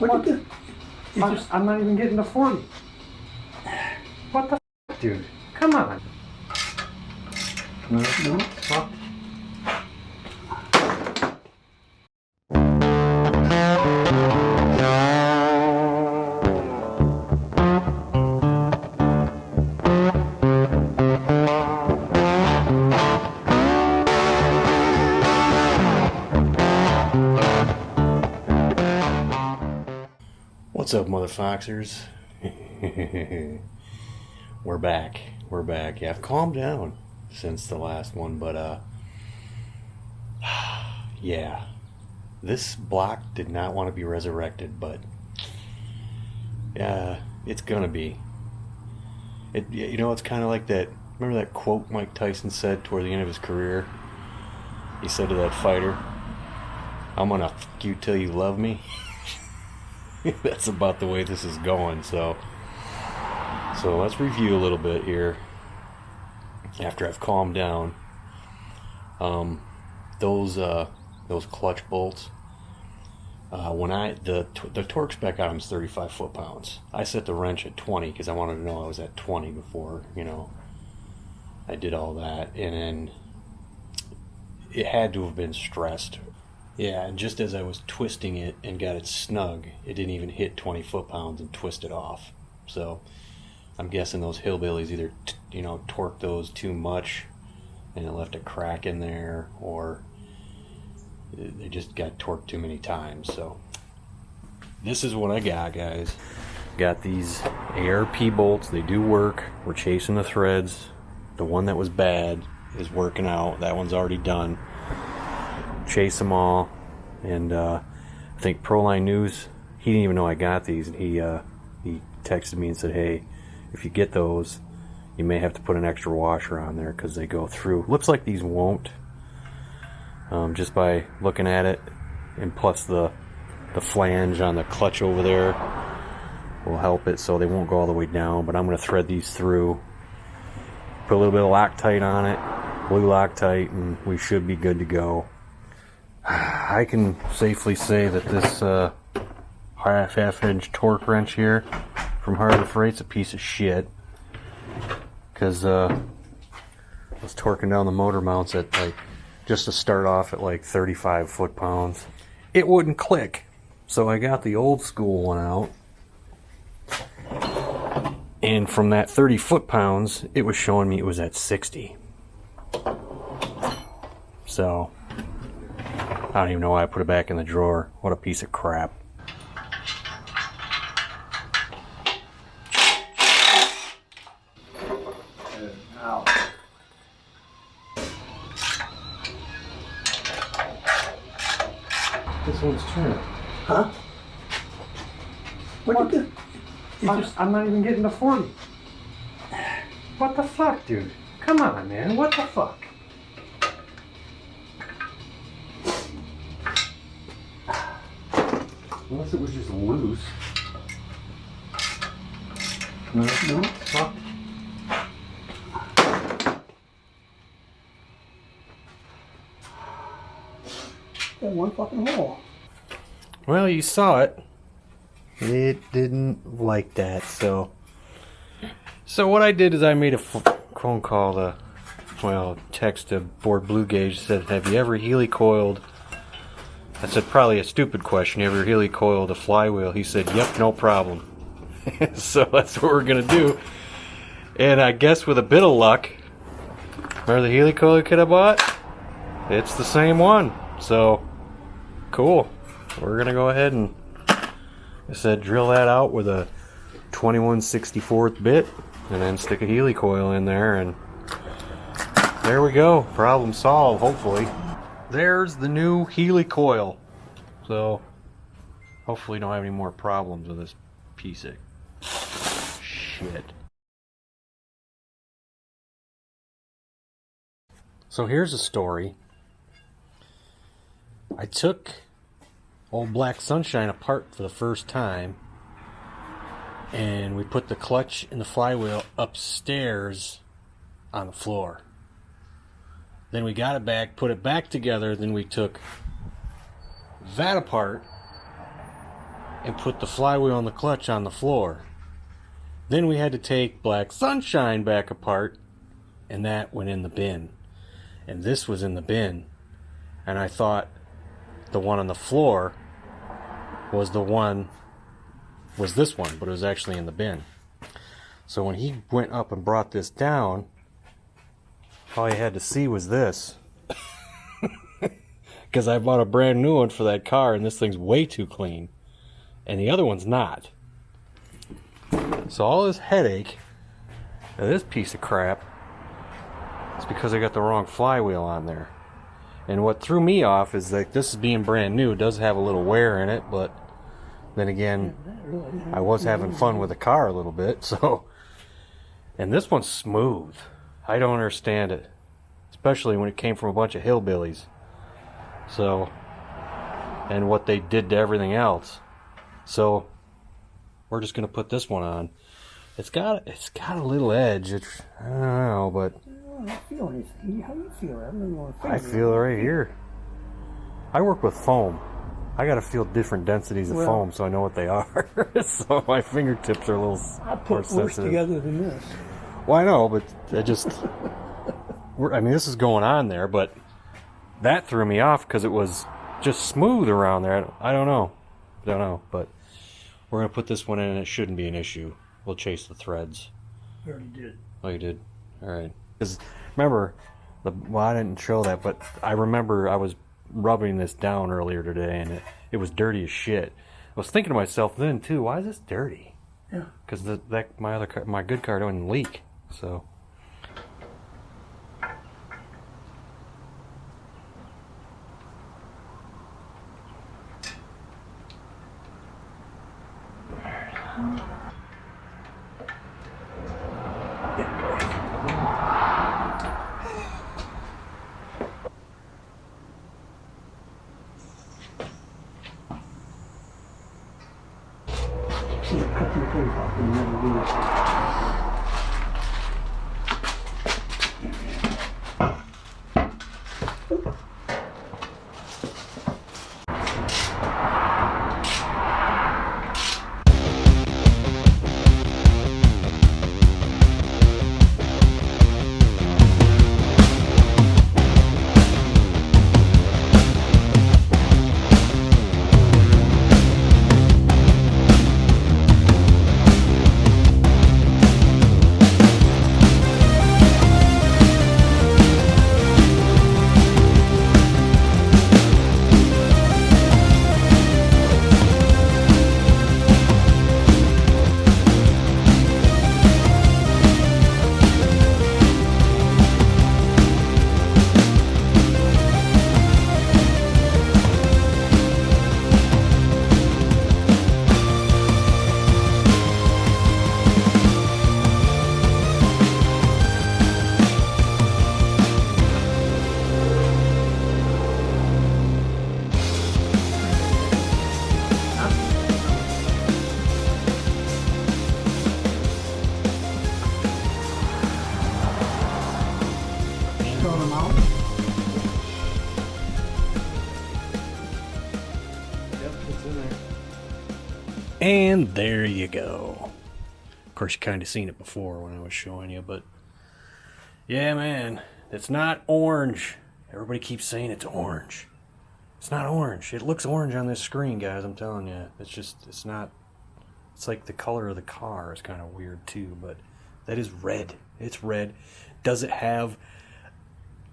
What you do? I'm not even getting to 40. What the f, dude? Come on. No. Well, What's up, motherfoxers? We're back. Yeah, I've calmed down since the last one, but yeah, this block did not want to be resurrected, but it's gonna be. It's kind of like that. Remember that quote Mike Tyson said toward the end of his career? He said to that fighter, "I'm gonna f you till you love me." That's about the way this is going. So let's review a little bit here after I've calmed down. Those clutch bolts, when the torque spec on them is 35 foot-pounds. I set the wrench at 20 because I wanted to know I was at 20 before I did all that, and then it had to have been stressed. Yeah, and just as I was twisting it and got it snug, it didn't even hit 20 foot-pounds and twist it off. So I'm guessing those hillbillies either torqued those too much and it left a crack in there, or they just got torqued too many times. So this is what I got, guys. Got these ARP bolts. They do work. We're chasing the threads. The one that was bad is working out. That one's already done. Chase them all, and I think Proline News, he didn't even know I got these, and he texted me and said, hey, if you get those, you may have to put an extra washer on there because they go through. Looks like these won't, just by looking at it, and plus the flange on the clutch over there will help it, so they won't go all the way down. But I'm going to thread these through, put a little bit of Loctite on it, blue Loctite, and we should be good to go. I can safely say that this half-inch torque wrench here from Harbor Freight's a piece of shit, because I was torquing down the motor mounts at just to start off at 35 foot-pounds. It wouldn't click, so I got the old school one out, and from that 30 foot-pounds it was showing me it was at 60. So I don't even know why I put it back in the drawer. What a piece of crap. Ow. this one's turning. Huh? What you do? I'm not even getting to 40. What the fuck, dude? Come on, man. What the fuck? Unless it was just loose. No. Well, Got one fucking hole. Well, you saw it. It didn't like that, so what I did is I made a phone call to, text to Board Blue Gauge, said, have you ever helicoiled? I said, probably a stupid question. You ever helicoiled a flywheel? He said, yep, no problem. So that's what we're going to do. And I guess with a bit of luck, remember the helicoiler kit I bought? It's the same one. So, cool. We're going to go ahead and, I said, drill that out with a 21/64 bit, and then stick a helicoil in there, and there we go. Problem solved, hopefully. There's the new helicoil. So hopefully don't have any more problems with this piece of shit. So here's a story. I took old Black Sunshine apart for the first time, and we put the clutch and the flywheel upstairs on the floor. Then we got it back, put it back together, then we took that apart, and put the flywheel and the clutch on the floor. Then we had to take Black Sunshine back apart, and that went in the bin. And this was in the bin. And I thought the one on the floor was this one, but it was actually in the bin. So when he went up and brought this down, all I had to see was this. Because I bought a brand new one for that car, and this thing's way too clean. And the other one's not. So all this headache of this piece of crap is because I got the wrong flywheel on there. And what threw me off is that this is being brand new. It does have a little wear in it, but then again, I was having fun with the car a little bit, so. And this one's smooth. I don't understand it. Especially when it came from a bunch of hillbillies. So, and what they did to everything else. So, we're just going to put this one on. It's got a little edge. I don't know, but I don't feel anything. How do you feel it? I feel it right here. I work with foam. I got to feel different densities of foam so I know what they are. So my fingertips are a little I more put worse sensitive. together than this. Well, I know, but I just... I mean, this is going on there, but that threw me off because it was just smooth around there. I don't know. But we're going to put this one in and it shouldn't be an issue. We'll chase the threads. I already did. Oh, you did? All right. Because remember, well, I didn't show that, but I remember I was rubbing this down earlier today and it was dirty as shit. I was thinking to myself then, too, why is this dirty? Yeah. Because my good car doesn't leak, so... Cut your face off and never do it. Throw them out. Yep, it's in there. And there you go. Of course, you kind of seen it before when I was showing you, but yeah, man, it's not orange. Everybody keeps saying it's orange. It's not orange. It looks orange on this screen, guys. I'm telling you. It's not. It's like the color of the car is kind of weird too, but that is red. It's red. Does it have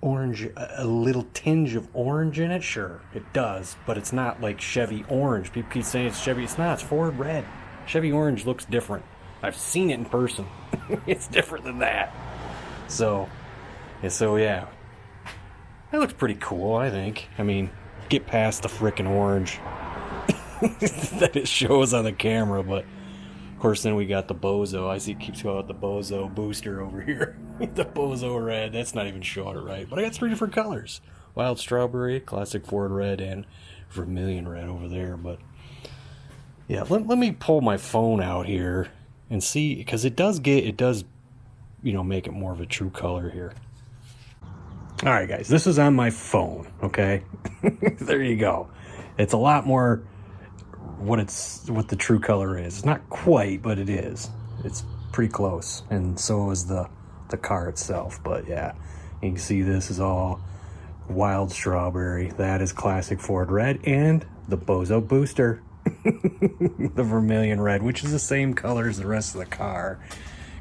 orange, a little tinge of orange in it? Sure, it does, but it's not like Chevy orange. People keep saying it's Chevy. It's not. It's Ford red. Chevy orange looks different. I've seen it in person. It's different than that. So yeah. That looks pretty cool, I think. I mean, get past the frickin' orange that it shows on the camera, but of course then we got the Bozo. I see it keeps going with the Bozo booster over here. The Bozo red, that's not even showing it right. But I got 3 different colors. Wild Strawberry, Classic Ford Red, and Vermilion Red over there. But yeah, let me pull my phone out here and see, because it does, you know, make it more of a true color here. All right, guys, this is on my phone, okay? There you go. It's a lot more what the true color is. It's not quite, but it is. It's pretty close, and so is the car itself. But yeah, you can see this is all wild strawberry. That is classic Ford red, and the Bozo booster, the vermilion red, which is the same color as the rest of the car,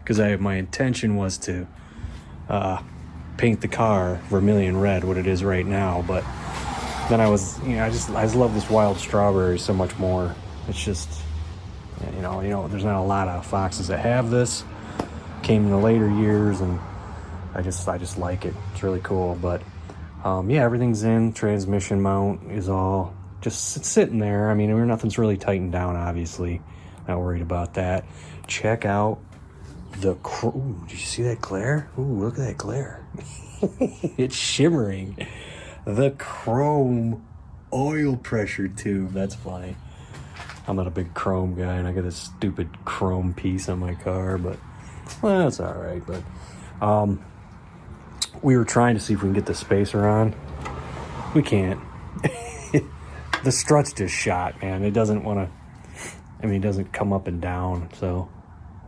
because my intention was to paint the car vermilion red, what it is right now. But then I just love this wild strawberry so much more. It's just, you know, there's not a lot of Foxes that have this. Came in the later years, and I just like it. It's really cool. But yeah, everything's in. Transmission mount is all just sitting there. I mean, nothing's really tightened down, obviously. Not worried about that. Check out the ooh, did you see that glare? Ooh, look at that glare. It's shimmering. The chrome oil pressure tube. That's funny. I'm not a big chrome guy, and I got a stupid chrome piece on my car, but well, that's all right. But we were trying to see if we can get the spacer on. We can't. The strut's just shot, man. It doesn't want to. I mean, it doesn't come up and down, so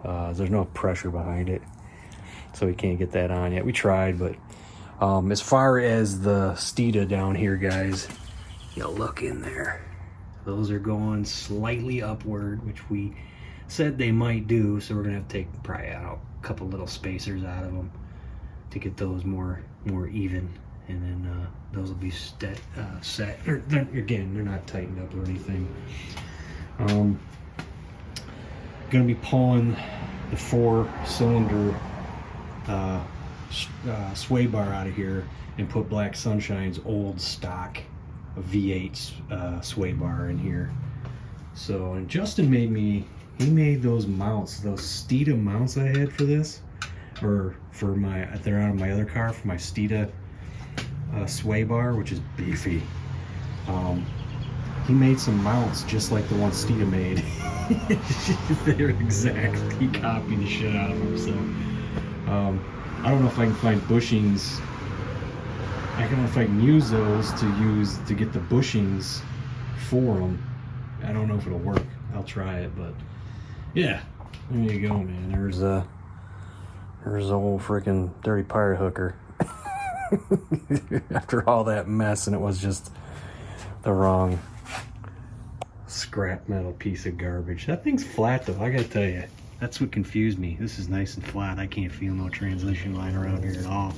there's no pressure behind it, so we can't get that on yet. We tried, but as far as the Steeda down here, guys, you look in there. Those are going slightly upward, which we said they might do, so we're gonna have to take probably a couple little spacers out of them to get those more even, and then those will be set. Again, they're not tightened up or anything. Gonna be pulling the 4-cylinder sway bar out of here and put Black Sunshine's old stock V8 sway bar in here. So, and Justin made those mounts, those Steeda mounts I had for this, or for they're out of my other car, for my Steeda sway bar, which is beefy. He made some mounts just like the one Steeda made. They're exact. He copied the shit out of them. So I don't know if I can find bushings. I don't know if I can use those to get the bushings for them. I don't know if it'll work. I'll try it, but yeah, there you go, man. There's a old freaking dirty pirate hooker. After all that mess, and it was just the wrong scrap metal piece of garbage. That thing's flat though, I gotta tell you. That's what confused me. This is nice and flat. I can't feel no transmission line around here at all.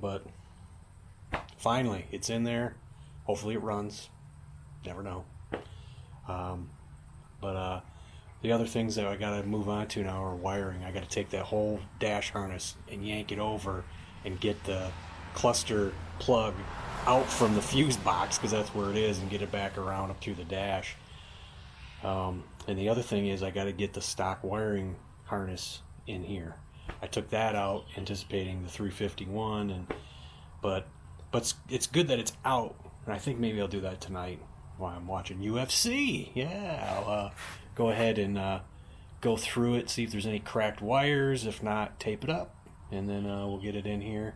But finally, it's in there. Hopefully it runs. Never know. But the other things that I gotta move on to now are wiring. I gotta take that whole dash harness and yank it over and get the cluster plug out from the fuse box, because that's where it is, and get it back around up through the dash. And the other thing is I got to get the stock wiring harness in here. I took that out anticipating the 351, but it's good that it's out, and I think maybe I'll do that tonight while I'm watching UFC. Yeah, I'll go ahead and go through it, see if there's any cracked wires. If not, tape it up, and then we'll get it in here,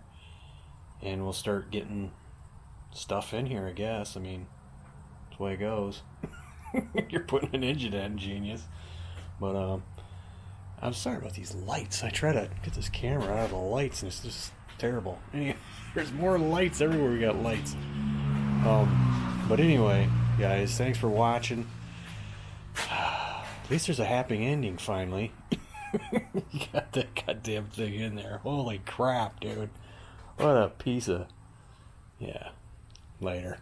and we'll start getting stuff in here, I guess. I mean, that's the way it goes. You're putting an engine in, genius. But I'm sorry about these lights. I try to get this camera out of the lights, and it's just terrible. There's more lights everywhere. We got lights. But anyway, guys, thanks for watching. At least there's a happy ending finally. You got that goddamn thing in there. Holy crap, dude. What a piece of... Yeah. Later.